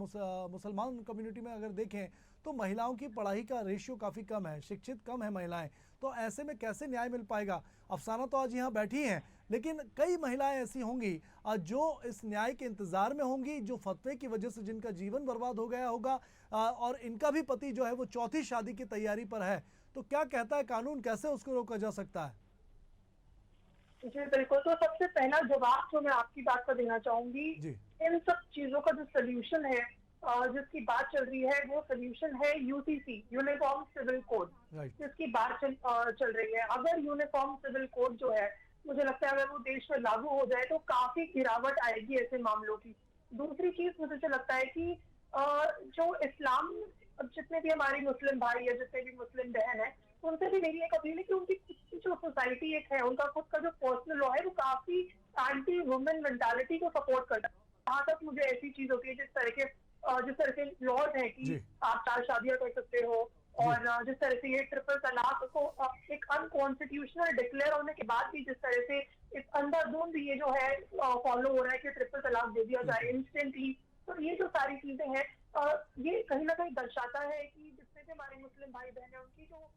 मुसलमान कम्युनिटी में अगर देखें तो महिलाओं की पढ़ाई का रेशियो काफ़ी कम है, शिक्षित कम है महिलाएं, तो ऐसे में कैसे न्याय मिल पाएगा? अफसाना तो आज यहाँ बैठी हैं, लेकिन कई महिलाएं ऐसी होंगी जो इस न्याय के इंतज़ार में होंगी, जो फतवे की वजह से जिनका जीवन बर्बाद हो गया होगा, और इनका भी पति जो है वो चौथी शादी की तैयारी पर है। तो क्या कहता है कानून, कैसे उसको रोका जा सकता है? जी बिल्कुल। तो सबसे पहला जवाब जो मैं आपकी बात पर देना चाहूंगी, इन सब चीजों का जो सोल्यूशन है, जिसकी बात चल रही है, वो सोल्यूशन है यूसीसी, यूनिफॉर्म सिविल कोड, जिसकी बात चल रही है। अगर यूनिफॉर्म सिविल कोड जो है, मुझे लगता है अगर वो देश में लागू हो जाए तो काफी गिरावट आएगी ऐसे मामलों की। दूसरी चीज मुझे तो लगता है कि जो इस्लाम, जितने भी हमारे मुस्लिम भाई या जितने भी मुस्लिम बहन है, उनसे भी मेरी एक अपील है कि उनकी जो सोसाइटी एक है, उनका खुद का जो पर्सनल लॉ है, वो काफी एंटी वुमेन मेंटालिटी को सपोर्ट करता है। जहाँ तक मुझे ऐसी चीज होती है, जिस तरह के लॉज है कि आप 4 शादियां कर सकते हो, और जिस तरह से ये ट्रिपल तलाक को एक अनकॉन्स्टिट्यूशनल डिक्लेयर होने के बाद भी जिस तरह से एक अंधाधुंध ये जो है फॉलो हो रहा है कि ट्रिपल तलाक दे दिया जाए इंस्टेंटली, तो ये जो सारी चीजें हैं, ये कहीं ना कहीं दर्शाता है कि जितने भी हमारे मुस्लिम भाई बहन है, उनकी जो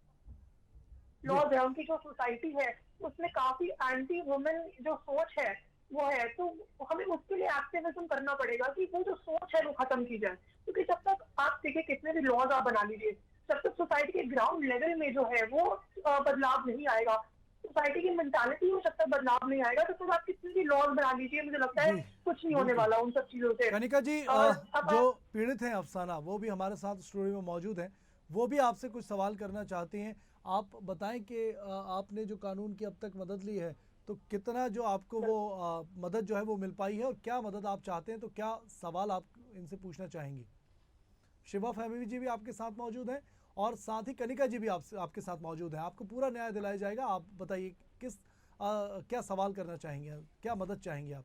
लॉज है, उनकी जो सोसाइटी है, उसमें काफी एंटी वुमेन जो सोच है वो है। तो हमें उसके लिए एक्टिविज्म करना पड़ेगा कि वो जो सोच है वो खत्म की जाए, क्योंकि जब तक आप देखिए कितने भी लॉज आप बना लीजिए, जब तक सोसाइटी के ग्राउंड लेवल में जो है वो बदलाव नहीं आएगा, सोसाइटी की मेंटालिटी में जब तक बदलाव नहीं आएगा, तो फिर आप कितने भी लॉज बना लीजिए, मुझे लगता है कुछ नहीं होने वाला उन सब चीजों से। कनिका जी, जो पीड़ित हैं अफसाना, वो भी हमारे साथ स्टूडियो में मौजूद हैं, वो भी आपसे कुछ सवाल करना चाहती हैं। आप बताएं कि आपने जो कानून की अब तक मदद ली है, तो कितना जो आपको वो मदद जो है वो मिल पाई है, और क्या मदद आप चाहते हैं, तो क्या सवाल आप इनसे पूछना चाहेंगी? शिवा फहमी जी भी आपके साथ मौजूद हैं, और साथ ही कनिका जी भी आपके साथ मौजूद हैं। आपको पूरा न्याय दिलाया जाएगा। आप बताइए क्या सवाल करना चाहेंगे, क्या मदद चाहेंगे आप?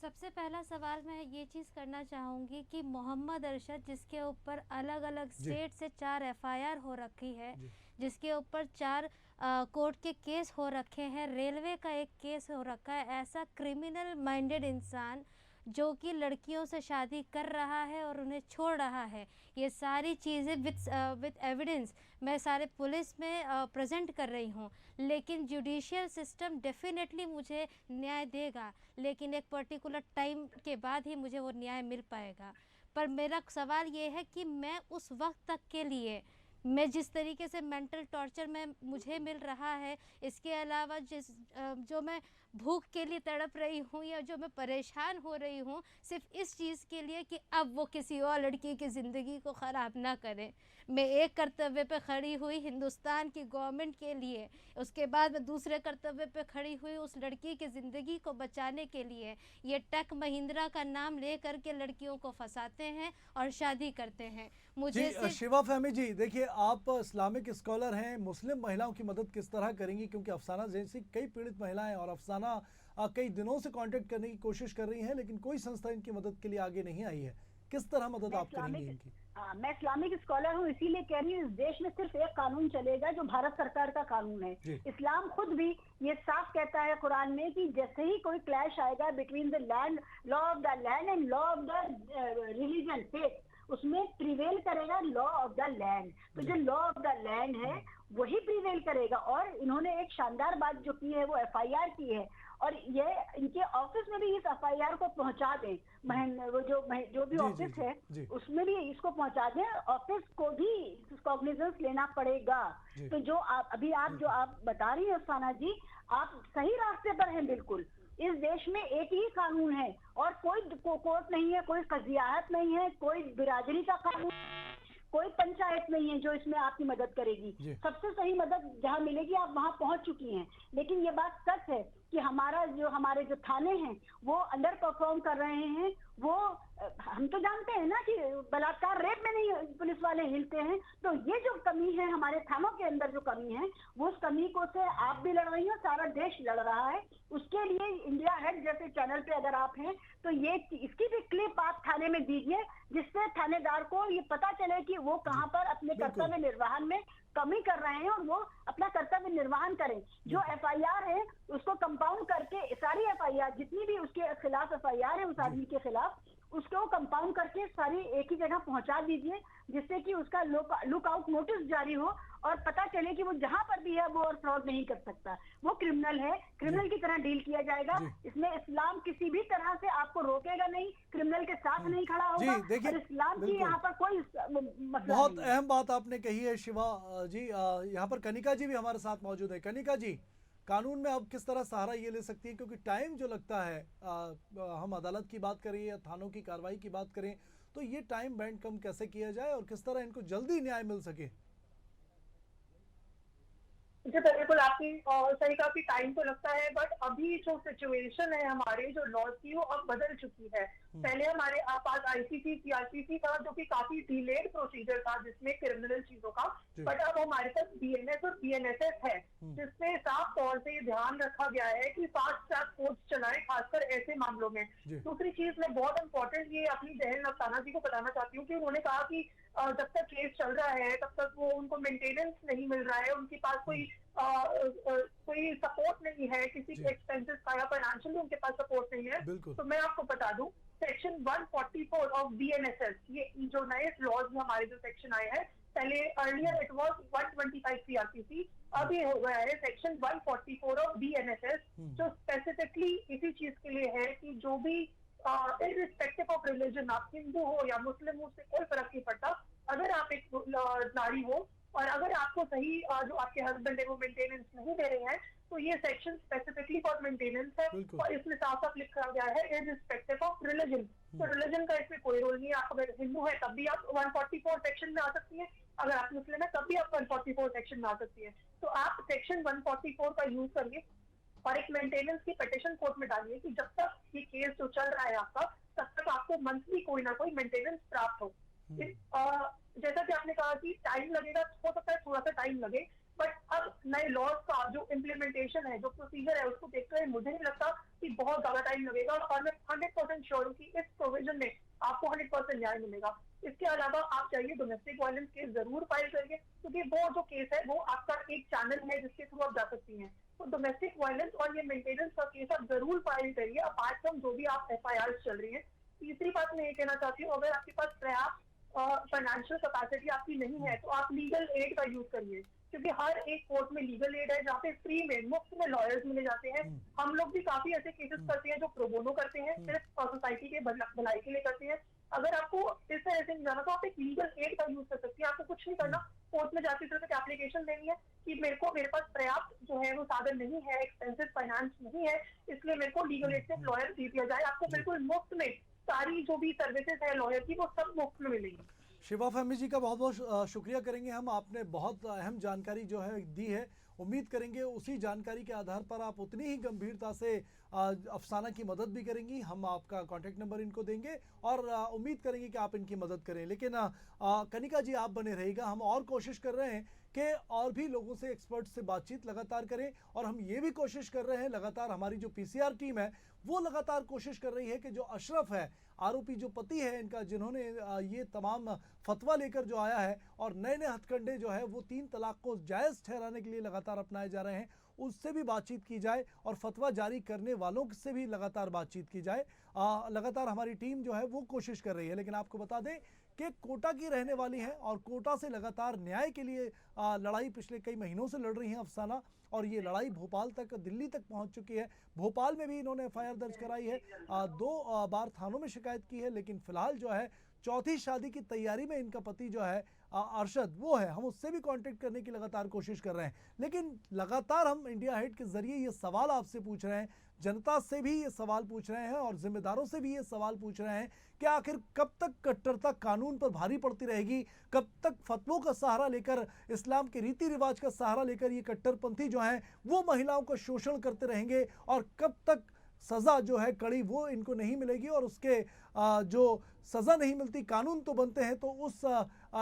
सबसे पहला सवाल मैं ये चीज़ करना चाहूँगी कि मोहम्मद अरशद, जिसके ऊपर अलग अलग स्टेट से 4 FIR हो रखी है, जिसके ऊपर 4 कोर्ट के केस हो रखे हैं, रेलवे का एक केस हो रखा है, ऐसा क्रिमिनल माइंडेड इंसान जो कि लड़कियों से शादी कर रहा है और उन्हें छोड़ रहा है, ये सारी चीज़ें विद एविडेंस मैं सारे पुलिस में प्रेजेंट कर रही हूँ। लेकिन जुडिशियल सिस्टम डेफिनेटली मुझे न्याय देगा, लेकिन एक पर्टिकुलर टाइम के बाद ही मुझे वो न्याय मिल पाएगा। पर मेरा सवाल ये है कि मैं उस वक्त तक के लिए, मैं जिस तरीके से मेंटल टॉर्चर में मुझे मिल रहा है, इसके अलावा जो मैं भूख के लिए तड़प रही हूँ, या जो मैं परेशान हो रही हूँ सिर्फ इस चीज़ के लिए कि अब वो किसी और लड़की की ज़िंदगी को ख़राब ना करें। मैं एक कर्तव्य पे खड़ी हुई हिंदुस्तान की गवर्नमेंट के लिए, उसके बाद मैं दूसरे कर्तव्य पे खड़ी हुई उस लड़की की ज़िंदगी को बचाने के लिए। ये टेक महिंद्रा का नाम ले करके लड़कियों को फंसाते हैं और शादी करते हैं। मुझे शिवा फहमी जी, देखिए आप इस्लामिक स्कॉलर हैं, मुस्लिम महिलाओं की मदद किस तरह करेंगी? क्योंकि अफसाना जैसी कई पीड़ित महिलाएं, और अफसाना कई दिनों से कांटेक्ट करने की कोशिश कर रही हैं, लेकिन कोई संस्था इनकी मदद के लिए आगे नहीं आई है। किस तरह मदद आप करेंगी इनकी? मैं इस्लामिक स्कॉलर हूँ, इसीलिए कह रही हूँ इस देश में सिर्फ एक कानून चलेगा जो भारत सरकार का कानून है। इस्लाम खुद भी ये साफ कहता है कुरान में कि जैसे ही कोई क्लैश आएगा between the land, law of the land and law of the religion, faith, उसमें प्रिवेल करेगा लॉ ऑफ द लैंड। तो जो लॉ ऑफ द लैंड है वही प्रिवेल करेगा। और इन्होंने एक शानदार बात जो की है वो एफआईआर की है, और ये इनके ऑफिस में भी इस एफआईआर को पहुंचा दें, वो जो भी ऑफिस है उसमें भी इसको पहुंचा दें, ऑफिस को भी कॉग्निजेंस लेना पड़ेगा। तो जो आप बता रही हैं अफसाना जी, आप सही रास्ते पर हैं बिल्कुल। इस देश में एक ही कानून है और कोई कोर्ट नहीं है, कोई कजियात नहीं है, कोई बिरादरी का कानून, कोई पंचायत नहीं है जो इसमें आपकी मदद करेगी। सबसे सही मदद जहां मिलेगी आप वहां पहुंच चुकी हैं। लेकिन ये बात सच है कि हमारे जो थाने हैं वो अंडर परफॉर्म कर रहे हैं। वो हम तो जानते हैं ना कि बलात्कार रेप में नहीं पुलिस वाले हिलते हैं। तो ये जो कमी है हमारे थानों के अंदर, जो कमी है, वो उस कमी को से आप भी लड़ रही हो, सारा देश लड़ रहा है। उसके लिए इंडिया हेड जैसे चैनल पे अगर आप हैं तो ये इसकी भी क्लिप आप थाने में दीजिए, जिससे थानेदार को ये पता चले कि वो कहाँ पर अपने कर्तव्य निर्वहन में कमी कर रहे हैं और वो अपना कर्तव्य निर्वहन करें। जो एफआईआर है उसको कंपाउंड करके, सारी एफआईआर जितनी भी उसके खिलाफ एफआईआर है उस आदमी के खिलाफ, उसको कंपाउंड करके सारी एक ही जगह पहुंचा दीजिए, जिससे कि उसका लुकआउट नोटिस जारी हो और पता चले कि वो जहां पर भी है वो और फ्रॉड नहीं कर सकता। वो क्रिमिनल है, क्रिमिनल की तरह डील किया जाएगा। इसमें इस्लाम किसी भी तरह से आपको रोकेगा नहीं, क्रिमिनल के साथ नहीं खड़ा होगा। और इस्लाम की यहाँ पर कोई मतलब बहुत अहम बात आपने कही है शिवा जी। यहाँ पर कनिका जी भी हमारे साथ मौजूद है। कनिका जी, कानून में अब किस तरह सहारा ये ले सकती है, क्योंकि टाइम जो लगता है, हम अदालत की बात करें या थानों की कार्रवाई की बात करें, तो ये टाइम बैंड कम कैसे किया जाए और किस तरह इनको जल्दी न्याय मिल सके? जी बिल्कुल, आपकी सही कहा कि टाइम तो लगता है, बट अभी जो सिचुएशन है हमारे जो लॉज की वो अब बदल चुकी है। पहले हमारे पास आईसीसी सीआरपीसी था जो कि काफी डिलेड प्रोसीजर था जिसमें क्रिमिनल चीजों का, बट अब हमारे पास बीएनएस और बीएनएसएस है जिसमें साफ तौर से ध्यान रखा गया है कि फास्ट ट्रैक कोर्ट चलाएं, खासकर ऐसे मामलों में। दूसरी चीज मैं बहुत इंपॉर्टेंट ये अपनी बहन अफसाना जी को बताना चाहती हूँ कि उन्होंने कहा कि जब तक केस चल रहा है तब तक वो उनको मेंटेनेंस नहीं मिल रहा है, उनके पास कोई सपोर्ट नहीं है किसी के एक्सपेंसेस का, या फाइनेंशियली उनके पास सपोर्ट नहीं है। तो मैं आपको बता दूं, सेक्शन 144 ऑफ बीएनएसएस, ये जो नए लॉज हमारे जो सेक्शन आए हैं, पहले अर्लियर इट वाज 125 सीआरपीसी, अभी हो गया है सेक्शन 144 ऑफ बीएनएसएस, जो स्पेसिफिकली इसी चीज के लिए है कि जो भी इररिस्पेक्टिव ऑफ रिलीजन, आप हिंदू हो या मुस्लिम हो, उससे कोई फर्क नहीं पड़ता, अगर आप एक नारी हो और अगर आपको सही जो आपके हस्बैंड है वो मेंटेनेंस नहीं दे रहे हैं, तो ये सेक्शन स्पेसिफिकली फॉर मेंटेनेंस है और इसमें साफ साफ लिखा गया है इररिस्पेक्टिव ऑफ रिलीजन। तो रिलीजन का इसमें कोई रोल नहीं है। आप अगर हिंदू है तब भी आप 144 सेक्शन में आ सकती है, अगर आप मुस्लिम है तब भी आप 144 सेक्शन में आ सकती है। तो आप सेक्शन 144 का यूज करिए और एक मेंटेनेंस की पिटीशन कोर्ट में डालिए कि जब तक ये केस जो चल रहा है आपका, तब तक आपको मंथली कोई ना कोई मेंटेनेंस प्राप्त हो। जैसा कि आपने कहा कि टाइम लगेगा, हो सकता है थोड़ा सा टाइम लगे, बट अब नए लॉज का जो इम्प्लीमेंटेशन है, जो प्रोसीजर है, उसको देखते हुए मुझे नहीं लगता कि बहुत ज्यादा टाइम लगेगा और मैं 100% श्योर हूँ कि इस प्रोविजन में आपको 100% न्याय मिलेगा। इसके अलावा आप चाहिए डोमेस्टिक वायलेंस केस जरूर फाइल करिए, क्योंकि वो जो केस है वो आपका एक चैनल है जिसके थ्रू आप जा सकती हैं। तो डोमेस्टिक वायलेंस और ये मेंटेनेंस का केस आप जरूर फाइल करिए, अपार्ट फ्रॉम जो भी आप एफआईआर चल रही है। तीसरी बात मैं ये कहना चाहती हूँ, अगर आपके पास पर्याप्त फाइनेंशियल कैपेसिटी आपकी नहीं है तो आप लीगल एड का यूज करिए, क्योंकि हर एक कोर्ट में लीगल एड है जहाँ पे फ्री में, मुफ्त में लॉयर्स मिले जाते हैं। हम लोग भी काफी ऐसे केसेस करते हैं जो प्रो बोनो करते हैं, सिर्फ सोसाइटी के भलाई के लिए करते हैं। अगर आपको इस तरह से नहीं जाना तो आप एक लीगल एड का यूज कर सकती है। आपको कुछ नहीं करना, कोर्ट में जाके सिर्फ एक एप्लीकेशन देनी है कि मेरे पास पर्याप्त जो है वो साधन नहीं है, एक्सपेंसिव फाइनेंस नहीं है, इसलिए मेरे को लीगल एड से लॉयर दे दिया जाए। आपको बिल्कुल मुफ्त में सारी जो भी सर्विसेज है लॉयर की वो सब मुफ्त में मिलेगी। शिवा फहमी जी का बहुत बहुत शुक्रिया करेंगे हम, आपने बहुत अहम जानकारी जो है दी है। उम्मीद करेंगे उसी जानकारी के आधार पर आप उतनी ही गंभीरता से अफसाना की मदद भी करेंगी। हम आपका कॉन्टैक्ट नंबर इनको देंगे और उम्मीद करेंगे कि आप इनकी मदद करें। लेकिन कनिका जी आप बने रहिएगा, हम और कोशिश कर रहे हैं कि और भी लोगों से, एक्सपर्ट से बातचीत लगातार करें। और हम ये भी कोशिश कर रहे हैं लगातार, हमारी जो पीसीआर टीम है वो लगातार कोशिश कर रही है कि जो अशरफ है, आरोपी जो पति है इनका, जिन्होंने ये तमाम फतवा लेकर जो आया है और नए नए हथकंडे जो है वो 3 तलाक को जायज़ ठहराने के लिए लगातार अपनाए जा रहे हैं, उससे भी बातचीत की जाए और फतवा जारी करने वालों से भी लगातार बातचीत की जाए। लगातार हमारी टीम जो है वो कोशिश कर रही है। लेकिन आपको बता दें कि कोटा की रहने वाली हैं और कोटा से लगातार न्याय के लिए लड़ाई पिछले कई महीनों से लड़ रही हैं अफसाना, और ये लड़ाई भोपाल तक, दिल्ली तक पहुंच चुकी है। भोपाल में भी इन्होंने FIR दर्ज कराई है, 2 बार थानों में शिकायत की है। लेकिन फिलहाल जो है चौथी शादी की तैयारी में इनका पति जो है अरशद वो है, हम उससे भी कांटेक्ट करने की लगातार कोशिश कर रहे हैं। लेकिन लगातार हम इंडिया हेड के जरिए ये सवाल आपसे पूछ रहे हैं, जनता से भी ये सवाल पूछ रहे हैं और जिम्मेदारों से भी ये सवाल पूछ रहे हैं कि आखिर कब तक कट्टरता कानून पर भारी पड़ती रहेगी, कब तक फतवों का सहारा लेकर, इस्लाम के रीति रिवाज का सहारा लेकर ये कट्टरपंथी जो हैं वो महिलाओं का शोषण करते रहेंगे, और कब तक सज़ा जो है कड़ी वो इनको नहीं मिलेगी, और उसके जो सज़ा नहीं मिलती, कानून तो बनते हैं, तो उस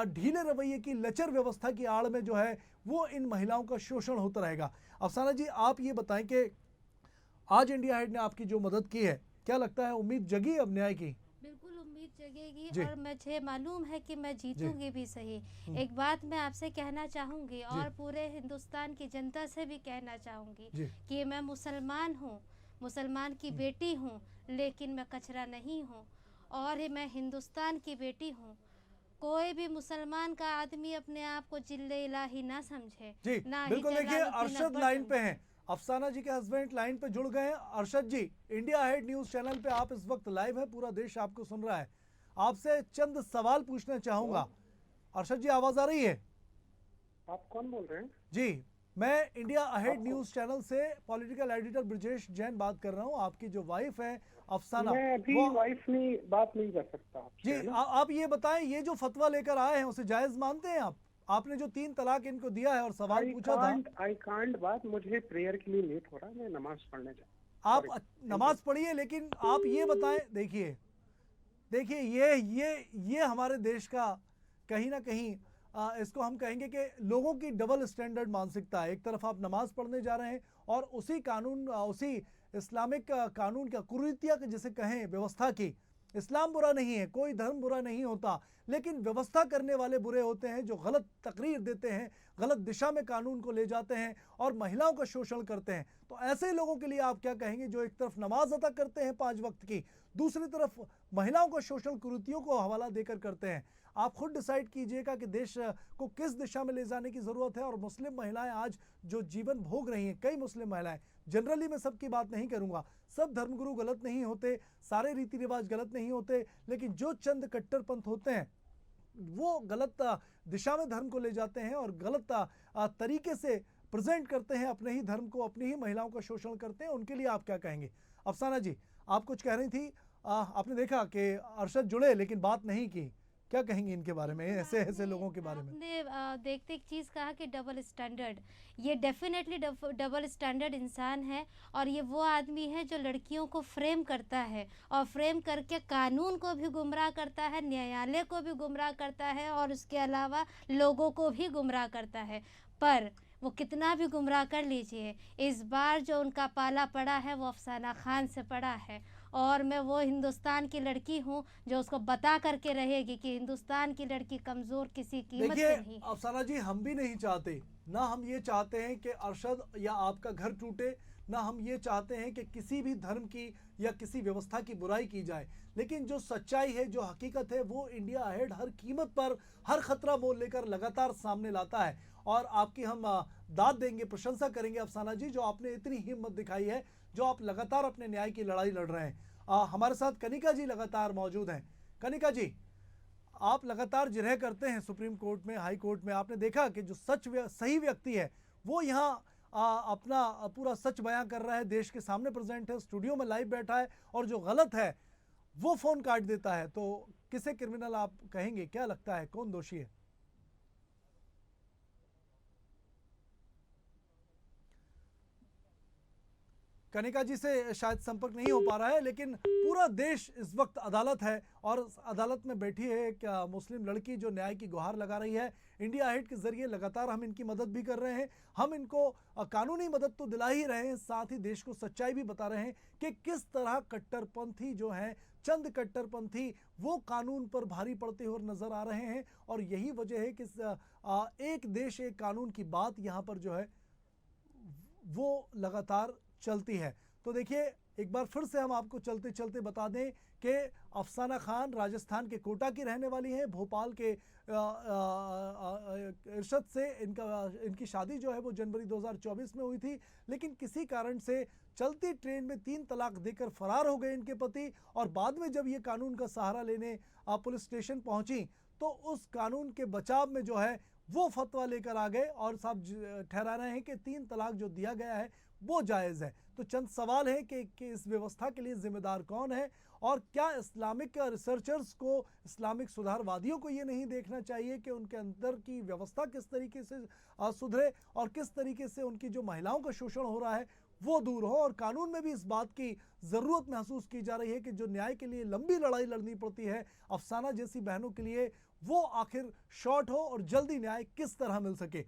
ढीले रवैये की, लचर व्यवस्था की आड़ में जो है वो इन महिलाओं का शोषण होता रहेगा। अफसाना जी, आप ये बताएं कि आज इंडिया हेड ने आपकी जो मदद की है, क्या लगता है उम्मीद जगी अब न्याय की? बिल्कुल उम्मीद जगेगी, और मुझे मालूम है कि मैं जीतूंगी भी सही। एक बात मैं आपसे कहना चाहूँगी और पूरे हिंदुस्तान की जनता से भी कहना चाहूँगी कि मैं मुसलमान हूँ, मुसलमान की बेटी हूँ, लेकिन मैं कचरा नहीं हूँ, और मैं हिंदुस्तान की बेटी हूँ। कोई भी मुसलमान का आदमी अपने आप को जिल्ले इलाही ना समझे। जी ना बिल्कुल। देखिए अरशद लाइन पे हैं, अफसाना जी के हस्बैंड लाइन पे जुड़ गए हैं। अरशद जी, इंडिया हेड न्यूज चैनल पे आप इस वक्त लाइव है, पूरा देश आपको सुन रहा है। आपसे चंद सवाल पूछना चाहूंगा। अरशद जी, आवाज आ रही है? आप कौन बोल रहे हैं? जी, मैं इंडिया हेड न्यूज चैनल से पॉलिटिकल एडिटर ब्रजेश जैन बात कर रहा हूं। आपकी जो वाइफ है अफसाना, मैं अभी वाइफ नहीं बात नहीं कर सकता जी। आप ये बताएं, ये जो फतवा लेकर आए हैं उसे जायज मानते हैं आप? आपने जो 3 तलाक इनको दिया है और सवाल पूछा था, आई कांट बात, मुझे प्रेयर के लिए लेट हो रहा है, मैं नमाज पढ़ने जा। आप नमाज पढ़िए, लेकिन आप ये बताएं, देखिए ये हमारे देश का कहीं ना कहीं इसको हम कहेंगे कि लोगों की डबल स्टैंडर्ड मानसिकता है। एक तरफ आप नमाज पढ़ने जा रहे हैं और उसी कानून, उसी इस्लामिक कानून का, कुरीतिया के जिसे कहें, व्यवस्था की, इस्लाम बुरा नहीं है, कोई धर्म बुरा नहीं होता, लेकिन व्यवस्था करने वाले बुरे होते हैं जो गलत तकरीर देते हैं, गलत दिशा में कानून को ले जाते हैं और महिलाओं का शोषण करते हैं। तो ऐसे लोगों के लिए आप क्या कहेंगे जो एक तरफ नमाज अदा करते हैं 5 वक्त की, दूसरी तरफ महिलाओं का शोषण कुरीतियों को हवाला देकर करते हैं? आप खुद डिसाइड कीजिएगा कि देश को किस दिशा में ले जाने की ज़रूरत है। और मुस्लिम महिलाएं आज जो जीवन भोग रही हैं, कई मुस्लिम महिलाएं, जनरली मैं सबकी बात नहीं करूंगा, सब धर्मगुरु गलत नहीं होते, सारे रीति रिवाज गलत नहीं होते, लेकिन जो चंद कट्टरपंथ होते हैं वो गलत दिशा में धर्म को ले जाते हैं और गलत तरीके से प्रेजेंट करते हैं अपने ही धर्म को, अपनी ही महिलाओं का शोषण करते हैं। उनके लिए आप क्या कहेंगे? अफसाना जी, आप कुछ कह रही थी, आपने देखा कि अरशद जुड़े लेकिन बात नहीं की, क्या कहेंगे इनके बारे में, ऐसे लोगों के बारे में? आपने देखते एक चीज़ कहा कि डबल स्टैंडर्ड, ये डेफिनेटली डबल स्टैंडर्ड इंसान है, और ये वो आदमी है जो लड़कियों को फ्रेम करता है और फ्रेम करके कानून को भी गुमराह करता है, न्यायालय को भी गुमराह करता है, और उसके अलावा लोगों को भी गुमराह करता है। पर वो कितना भी गुमराह कर लीजिए, इस बार जो उनका पाला पड़ा है वो अफसाना खान से पड़ा है, और मैं वो हिंदुस्तान की लड़की हूँ जो उसको बता करके रहेगी कि हिंदुस्तान की लड़की कमज़ोर किसी कीमत पे नहीं। अफसाना जी, हम भी नहीं चाहते, ना हम ये चाहते हैं कि अरशद या आपका घर टूटे, ना हम ये चाहते हैं कि किसी भी धर्म की या किसी व्यवस्था की बुराई की जाए, लेकिन जो सच्चाई है, जो हकीकत है, वो इंडिया हेड हर कीमत पर, हर खतरा मोल लेकर लगातार सामने लाता है। और आपकी हम दाद देंगे, प्रशंसा करेंगे अफसाना जी, जो आपने इतनी हिम्मत दिखाई है, जो आप लगातार अपने न्याय की लड़ाई लड़ रहे हैं। हमारे साथ कनिका जी लगातार मौजूद हैं। कनिका जी, आप लगातार जिरह करते हैं सुप्रीम कोर्ट में, हाई कोर्ट में, आपने देखा कि जो सही व्यक्ति है वो यहाँ अपना पूरा सच बयां कर रहा है, देश के सामने प्रेजेंट है, स्टूडियो में लाइव बैठा है, और जो गलत है वो फ़ोन काट देता है। तो किसे क्रिमिनल आप कहेंगे? क्या लगता है कौन दोषी है? कनिका जी से शायद संपर्क नहीं हो पा रहा है, लेकिन पूरा देश इस वक्त अदालत है और अदालत में बैठी है एक मुस्लिम लड़की जो न्याय की गुहार लगा रही है। इंडिया हेड के जरिए लगातार हम इनकी मदद भी कर रहे हैं, हम इनको कानूनी मदद तो दिला ही रहे हैं, साथ ही देश को सच्चाई भी बता रहे हैं कि किस तरह कट्टरपंथी जो हैं, चंद कट्टरपंथी, वो कानून पर भारी पड़ते हुए नजर आ रहे हैं। और यही वजह है कि एक देश एक कानून की बात यहाँ पर जो है वो लगातार चलती है। तो देखिए, एक बार फिर से हम आपको चलते चलते बता दें कि अफसाना खान राजस्थान के कोटा की रहने वाली हैं। भोपाल के इरशद से इनकी शादी जो है वो जनवरी 2024 में हुई थी, लेकिन किसी कारण से चलती ट्रेन में 3 तलाक देकर फरार हो गए इनके पति। और बाद में जब ये कानून का सहारा लेने पुलिस स्टेशन पहुंची तो उस कानून के बचाव में जो है वो फतवा लेकर आ गए और साहब ठहरा रहे हैं कि 3 तलाक जो दिया गया है वो जायज़ है। तो चंद सवाल हैं कि इस व्यवस्था के लिए जिम्मेदार कौन है, और क्या इस्लामिक रिसर्चर्स को, इस्लामिक सुधारवादियों को ये नहीं देखना चाहिए कि उनके अंदर की व्यवस्था किस तरीके से सुधरे और किस तरीके से उनकी जो महिलाओं का शोषण हो रहा है वो दूर हो। और कानून में भी इस बात की ज़रूरत महसूस की जा रही है कि जो न्याय के लिए लंबी लड़ाई लड़नी पड़ती है अफसाना जैसी बहनों के लिए, वो आखिर शॉर्ट हो और जल्दी न्याय किस तरह मिल सके।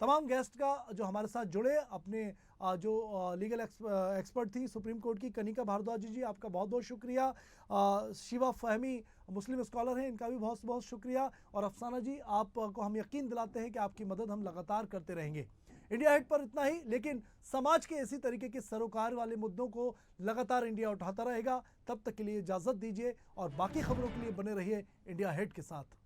तमाम गेस्ट का जो हमारे साथ जुड़े, अपने जो लीगल एक्सपर्ट थी सुप्रीम कोर्ट की कनिका भारद्वाज जी, आपका बहुत बहुत शुक्रिया। शिवा फहमी मुस्लिम स्कॉलर हैं, इनका भी बहुत बहुत शुक्रिया। और अफसाना जी, आपको हम यकीन दिलाते हैं कि आपकी मदद हम लगातार करते रहेंगे। इंडिया हेड पर इतना ही, लेकिन समाज के इसी तरीके के सरोकार वाले मुद्दों को लगातार इंडिया उठाता रहेगा। तब तक के लिए इजाज़त दीजिए और बाकी खबरों के लिए बने रहिए इंडिया हेड के साथ।